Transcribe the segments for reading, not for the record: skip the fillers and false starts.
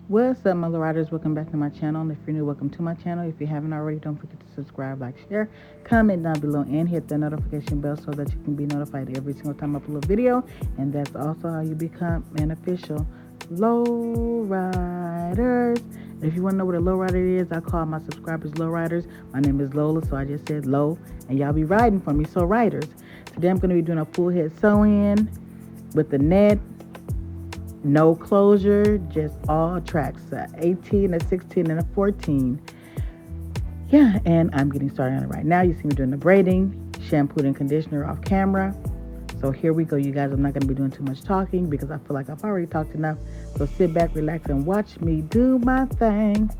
What's up, my little riders? Welcome back to my channel. And if you're new, welcome to my channel. If you haven't already, don't forget to subscribe, like, share, comment down below, and hit the notification bell so that you can be notified every single time I upload a video. And that's also how you become an official low riders. If you want to know what a low rider is, I call my subscribers low riders. My name is Lola, so I just said low, and y'all be riding for me. So riders, today I'm going to be doing a full head sew-in with the net. No closure, just all tracks, 18, a 16, and a 14. Yeah, and I'm getting started on it right now. You see me doing the braiding, shampoo and conditioner off camera. So here we go, you guys. I'm not going to be doing too much talking because I feel like I've already talked enough. So sit back, relax, and watch me do my thing.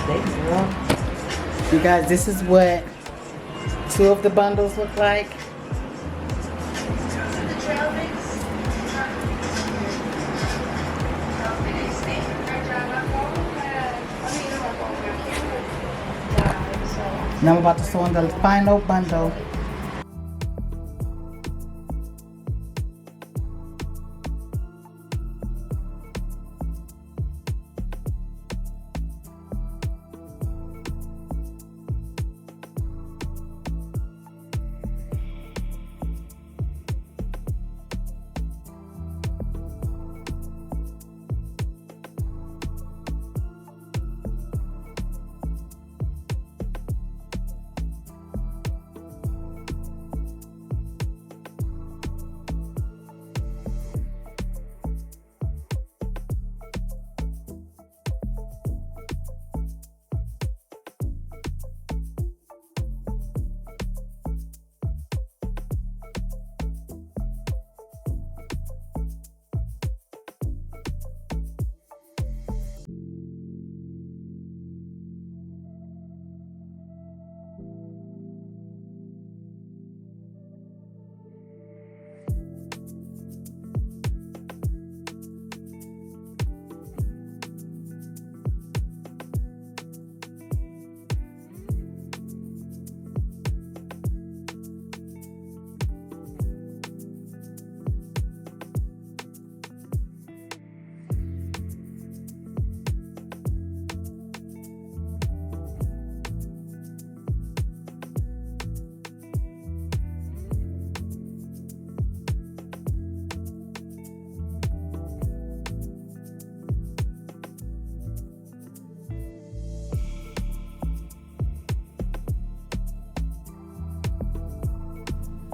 You guys, this is what 2 of the bundles look like. Now I'm about to sew in the final bundle.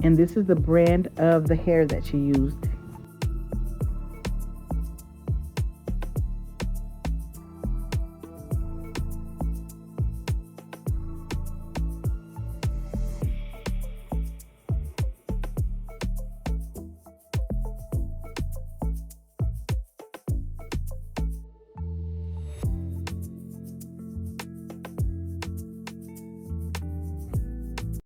And this is the brand of the hair that she used.